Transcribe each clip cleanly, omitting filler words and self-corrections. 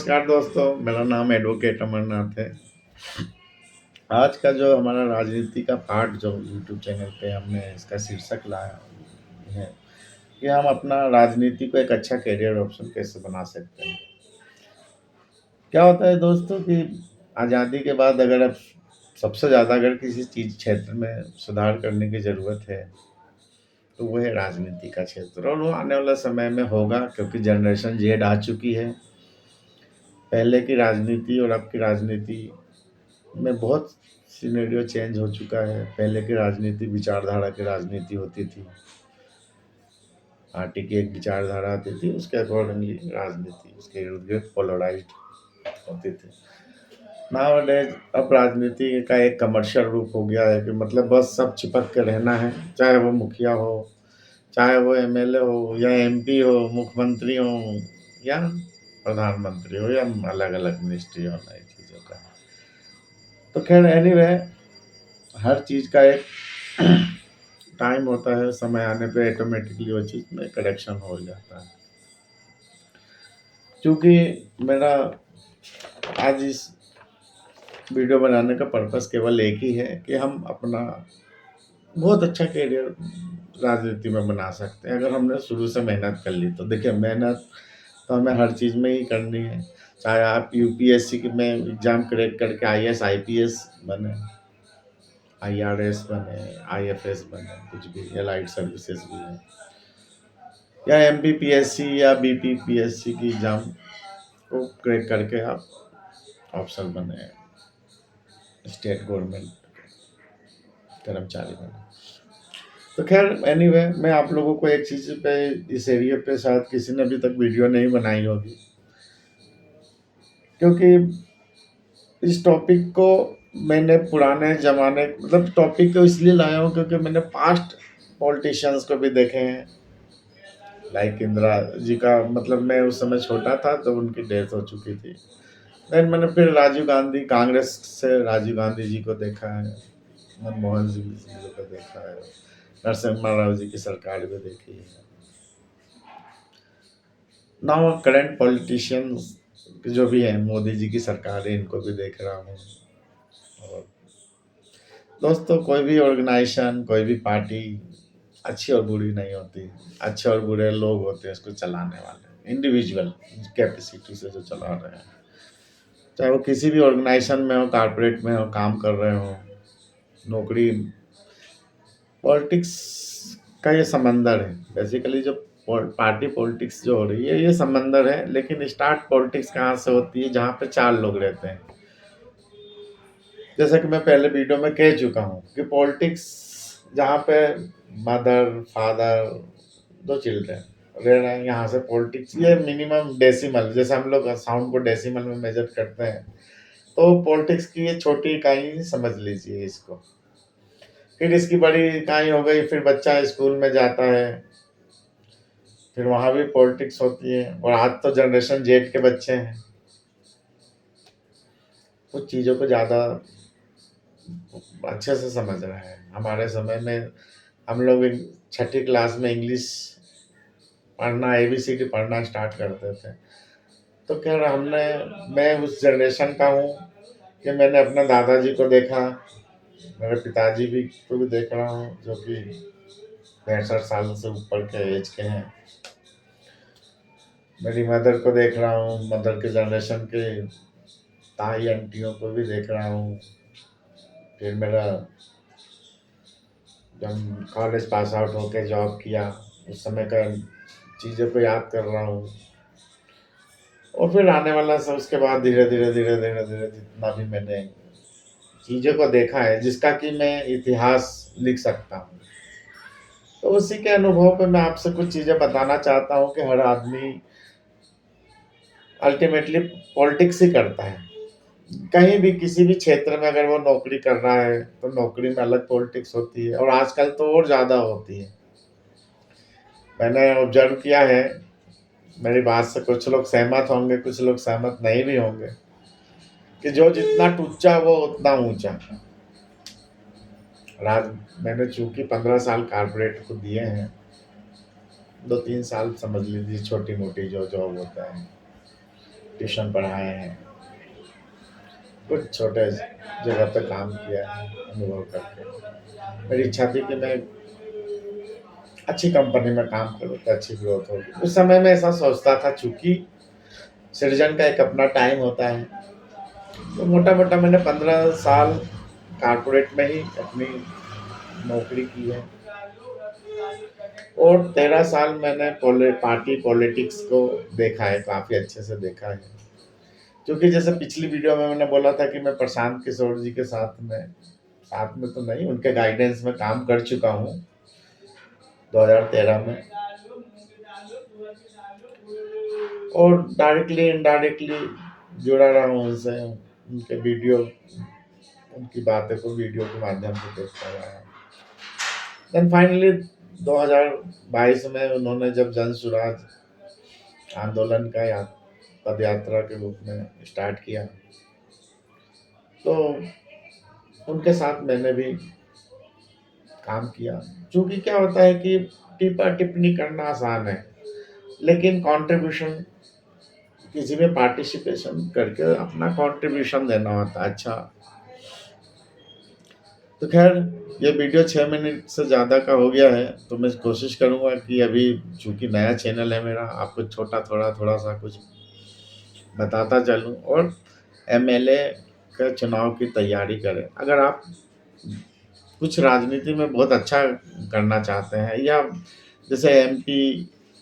नमस्कार दोस्तों, मेरा नाम एडवोकेट अमरनाथ है। आज का जो हमारा राजनीति का पार्ट जो यूट्यूब चैनल पे हमने इसका शीर्षक लाया है कि हम अपना राजनीति को एक अच्छा करियर ऑप्शन कैसे बना सकते हैं। क्या होता है दोस्तों कि आज़ादी के बाद अगर अब सबसे ज़्यादा अगर किसी चीज़ क्षेत्र में सुधार करने की ज़रूरत है, तो वो है राजनीति का क्षेत्र और वो आने वाला समय में होगा क्योंकि जनरेशन ज़ेड आ चुकी है। पहले की राजनीति और अब की राजनीति में बहुत सिनेरियो चेंज हो चुका है। पहले की राजनीति विचारधारा की राजनीति होती थी। पार्टी की एक विचारधारा आती थी, उसके अकॉर्डिंगली राजनीति उसके इर्द-गिर्द पोलराइज़्ड होती थी। नाउ-अ-डेज़ अब राजनीति का एक कमर्शियल रूप हो गया है कि मतलब बस सब चिपक के रहना है, चाहे वो मुखिया हो, चाहे वो एमएलए हो या एमपी हो, मुख्यमंत्री हो या प्रधानमंत्री हो या अलग-अलग मिनिस्ट्री हो, नई चीज़ों का। तो ख़ैर एनीवे हर चीज़ का एक टाइम होता है, समय आने पे ऑटोमेटिकली वो चीज़ में करेक्शन हो जाता है। चूँकि मेरा आज इस वीडियो बनाने का पर्पस केवल एक ही है कि हम अपना बहुत अच्छा करियर राजनीति में बना सकते हैं, अगर हमने शुरू से मेहनत कर ली तो। देखिए मेहनत तो हमें हर चीज़ में ही करनी है, चाहे आप यूपीएससी की में एग्ज़ाम क्रैक करके आईएएस, आईपीएस बने, आईआरएस बने, आईएफएस बने, कुछ भी एलाइड सर्विसेज भी हैं, या एमपीपीएससी या बीपीपीएससी की एग्ज़ाम को क्रैक करके आप अफ़सर बने, स्टेट गवर्नमेंट कर्मचारी बने। तो ख़ैर एनीवे मैं आप लोगों को एक चीज़ पे इस एरिया पे शायद किसी ने अभी तक वीडियो नहीं बनाई होगी, क्योंकि इस टॉपिक को मैंने पुराने ज़माने मतलब टॉपिक को इसलिए लाया हूँ क्योंकि मैंने पास्ट पॉलिटिशियंस को भी देखे हैं। लाइक इंदिरा जी का मतलब मैं उस समय छोटा था तो उनकी डेथ हो चुकी थी। देन मैंने फिर राजीव गांधी कांग्रेस से राजीव गांधी जी को देखा है, मनमोहन सिंह जी को देखा है, नरसिम्हा राव जी की सरकार भी देखी है। नाउ करंट पॉलिटिशियंस जो भी हैं, मोदी जी की सरकार है, इनको भी देख रहा हूँ। और दोस्तों कोई भी ऑर्गेनाइजेशन, कोई भी पार्टी अच्छी और बुरी नहीं होती। अच्छे और बुरे लोग होते हैं उसको चलाने वाले, इंडिविजुअल कैपेसिटी से जो चला रहे हैं। चाहे वो किसी भी ऑर्गेनाइजेशन में हो, कॉर्पोरेट में हो, काम कर रहे हो, नौकरी पॉलिटिक्स का ये समंदर है। बेसिकली जो पार्टी पॉलिटिक्स जो हो रही है ये समंदर है, लेकिन स्टार्ट पॉलिटिक्स कहाँ से होती है जहाँ पे 4 लोग रहते हैं। जैसा कि मैं पहले वीडियो में कह चुका हूँ कि पॉलिटिक्स जहाँ पे मदर, फादर, 2 चिल्ड्रन रह रहे हैं, यहाँ से पॉलिटिक्स ये मिनिमम डेसिमल जैसे हम लोग साउंड को डेसिमल में मेजर करते हैं, तो पॉलिटिक्स की ये छोटी इकाई समझ लीजिए इसको। फिर इसकी बड़ी इकाई हो गई, फिर बच्चा स्कूल में जाता है, फिर वहाँ भी पॉलिटिक्स होती है और आज तो जनरेशन जेड के बच्चे हैं। कुछ चीज़ों को ज़्यादा अच्छे से समझ रहे हैं। हमारे समय में हम लोग 6ठी क्लास में इंग्लिश पढ़ना, एबीसीडी पढ़ना स्टार्ट करते थे। तो खैर मैं उस जनरेशन का हूँ कि मैंने अपने दादाजी को देखा, मेरे पिताजी भी को भी देख रहा हूँ जो कि 65 साल से ऊपर के एज के हैं। मेरी मदर को देख रहा हूँ, मदर के जनरेशन के ताई आंटियों को भी देख रहा हूँ। फिर मेरा जब कॉलेज पास आउट होके जॉब किया, उस समय का चीज़ों को याद कर रहा हूँ। और फिर आने वाला सब उसके बाद धीरे-धीरे जितना भी मैंने चीज़ों को देखा है, जिसका कि मैं इतिहास लिख सकता हूँ। तो उसी के अनुभव पे मैं आपसे कुछ चीज़ें बताना चाहता हूँ कि हर आदमी अल्टीमेटली पॉलिटिक्स ही करता है। कहीं भी किसी भी क्षेत्र में अगर वो नौकरी कर रहा है, तो नौकरी में अलग पॉलिटिक्स होती है और आजकल तो और ज़्यादा होती है। मैंने ऑब्ज़र्व किया है, मेरी बात से कुछ लोग सहमत होंगे, कुछ लोग सहमत नहीं भी होंगे, कि जो जितना टुच्चा वो उतना ऊँचा। और आज मैंने चूँकि 15 साल कॉर्पोरेट को दिए हैं, 2-3 साल समझ लीजिए छोटी-मोटी जो जॉब होता है, ट्यूशन पढ़ाए हैं, कुछ छोटे जगह पे काम किया है अनुभव करके। मेरी इच्छा थी कि मैं अच्छी कंपनी में काम करूँ तो अच्छी ग्रोथ होगी। उस समय मैं ऐसा सोचता था, चूँकि सृजन का एक अपना टाइम होता है, तो मोटा-मोटा मैंने 15 साल कॉर्पोरेट में ही अपनी नौकरी की है और 13 साल मैंने पार्टी पॉलिटिक्स को देखा है, काफ़ी अच्छे से देखा है। क्योंकि जैसे पिछली वीडियो में मैंने बोला था कि मैं प्रशांत किशोर जी के साथ में तो नहीं, उनके गाइडेंस में काम कर चुका हूँ 2013 में, और डायरेक्टली इनडायरेक्टली जुड़ा रहा हूँ उनसे, उनके वीडियो, उनकी बातें को वीडियो के माध्यम से देखता रहा। देन फाइनली 2022 में उन्होंने जब जन सुराज आंदोलन का पद यात्रा के रूप में स्टार्ट किया, तो उनके साथ मैंने भी काम किया। चूँकि क्या होता है कि टिप्पा टिप्पणी करना आसान है, लेकिन कंट्रीब्यूशन, किसी में पार्टिसिपेशन करके अपना कंट्रीब्यूशन देना होता है। अच्छा, तो खैर ये वीडियो 6 मिनट से ज़्यादा का हो गया है, तो मैं कोशिश करूँगा कि अभी चूँकि नया चैनल है मेरा, आपको थोड़ा-सा कुछ बताता चलूँ, और एमएलए का चुनाव की तैयारी करें। अगर आप कुछ राजनीति में बहुत अच्छा करना चाहते हैं, या जैसे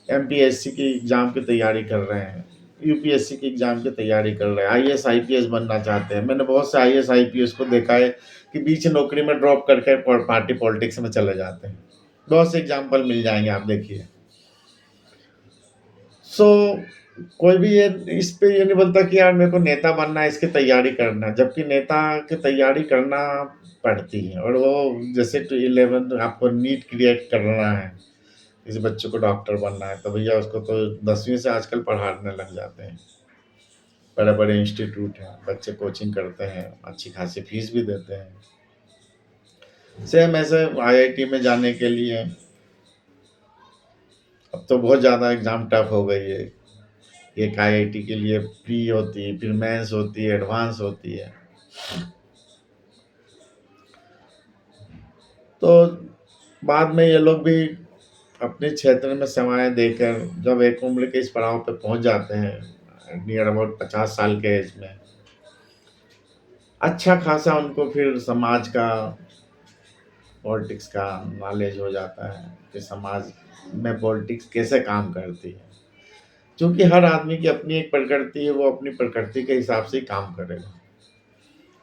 एमपीएससी की एग्ज़ाम की तैयारी कर रहे हैं, यूपीएससी की एग्ज़ाम की तैयारी कर रहे हैं, आईएएस आईपीएस बनना चाहते हैं। मैंने बहुत से आईएएस आईपीएस को देखा है कि बीच नौकरी में ड्रॉप करके पार्टी पॉलिटिक्स में चले जाते हैं। बहुत से एग्जाम्पल मिल जाएंगे, आप देखिए। सो कोई भी ये इस पे ये नहीं बोलता कि यार मेरे को नेता बनना है, इसकी तैयारी करना है, जबकि नेता की तैयारी करना पड़ती है। और वो जैसे 11 आपको नीट क्रिएट करना है, किसी बच्चे को डॉक्टर बनना है, तो भैया उसको तो 10वीं से आजकल पढ़ाने लग जाते हैं। बड़े बड़े इंस्टीट्यूट हैं, बच्चे कोचिंग करते हैं, अच्छी खासी फीस भी देते हैं। सेम ऐसे आईआईटी में जाने के लिए अब तो बहुत ज़्यादा एग्ज़ाम टफ हो गई है। एक आईआईटी के लिए प्री होती है, फिर मेंस होती है, एडवांस होती है। तो बाद में ये लोग भी अपने क्षेत्र में सेवाएं देकर जब एक उम्र के इस पड़ाव पे पहुंच जाते हैं, नियर अबाउट 50 साल के एज में, अच्छा खासा उनको फिर समाज का, पॉलिटिक्स का नॉलेज हो जाता है कि समाज में पॉलिटिक्स कैसे काम करती है। क्योंकि हर आदमी की अपनी एक प्रकृति है, वो अपनी प्रकृति के हिसाब से ही काम करेगा।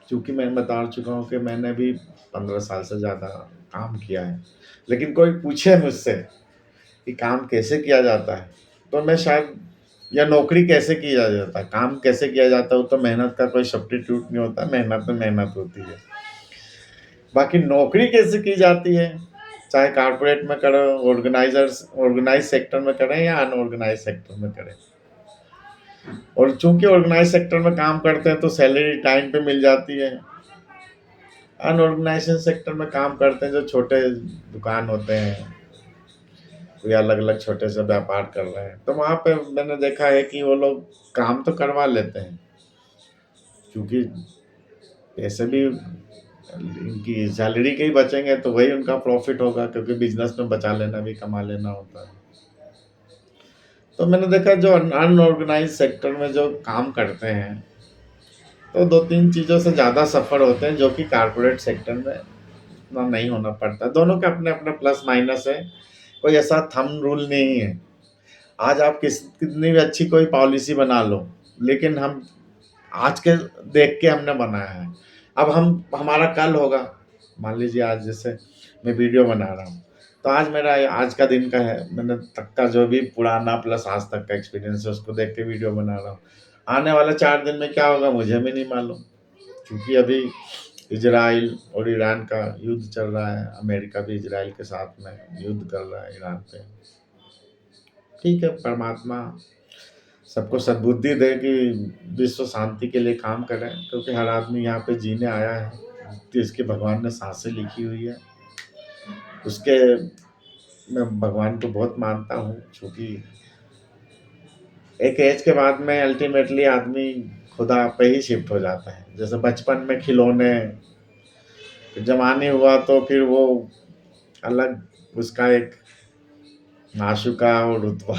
क्योंकि मैं बता चुका हूँ कि मैंने भी 15 साल से ज़्यादा काम किया है, लेकिन कोई पूछे मुझसे कि काम कैसे किया जाता है, तो मैं शायद, या नौकरी कैसे किया जाता है, काम कैसे किया जाता है, वो तो मेहनत का कोई सब्स्टिट्यूट नहीं होता, मेहनत में मेहनत होती है। बाकी नौकरी कैसे की जाती है, चाहे कॉर्पोरेट में करो, ऑर्गेनाइज सेक्टर में करें या अनऑर्गेनाइज सेक्टर में करें, और चूंकि ऑर्गेनाइज सेक्टर में काम करते हैं तो सैलरी टाइम पे मिल जाती है। अनऑर्गेनाइजेशन सेक्टर में काम करते हैं जो छोटे दुकान होते हैं, कोई अलग अलग छोटे से व्यापार कर रहे हैं, तो वहाँ पे मैंने देखा है कि वो लोग काम तो करवा लेते हैं, क्योंकि पैसे भी इनकी सैलरी के ही बचेंगे तो वही उनका प्रॉफिट होगा, क्योंकि बिजनेस में बचा लेना भी कमा लेना होता है। तो मैंने देखा जो अनऑर्गेनाइज सेक्टर में जो काम करते हैं, तो 2-3 चीज़ों से ज़्यादा सफ़र होते हैं, जो कि कॉर्पोरेट सेक्टर में इतना नहीं होना पड़ता। दोनों के अपने अपने प्लस माइनस है, कोई ऐसा थंब रूल नहीं है। आज आप कितनी भी अच्छी कोई पॉलिसी बना लो, लेकिन हम आज के देख के हमने बनाया है। अब हमारा कल होगा, मान लीजिए आज जैसे मैं वीडियो बना रहा हूँ, तो आज मेरा आज का दिन का है, मैंने तक का जो भी पुराना प्लस आज तक का एक्सपीरियंस है उसको देख के वीडियो बना रहा हूँ। आने वाले 4 दिन में क्या होगा मुझे भी नहीं मालूम, क्योंकि अभी इजराइल और ईरान का युद्ध चल रहा है, अमेरिका भी इजराइल के साथ में युद्ध कर रहा है ईरान पे। ठीक है, परमात्मा सबको सद्बुद्धि दे कि विश्व शांति के लिए काम करें, क्योंकि हर आदमी यहाँ पे जीने आया है, तो इसके भगवान ने सांसें लिखी हुई है उसके। मैं भगवान को बहुत मानता हूँ, क्योंकि एक एज के बाद में अल्टीमेटली आदमी खुदा पे ही शिफ्ट हो जाता है। जैसे बचपन में खिलौने, जवानी हुआ तो फिर वो अलग उसका एक माशूका और रुतबा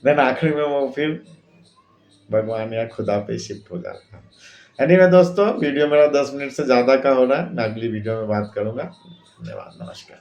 देन आखिर में वो फिर भगवान या खुदा पे शिफ्ट हो जाता है। एनीवे दोस्तों, वीडियो मेरा 10 मिनट से ज़्यादा का हो रहा है, मैं अगली वीडियो में बात करूँगा। धन्यवाद, नमस्कार।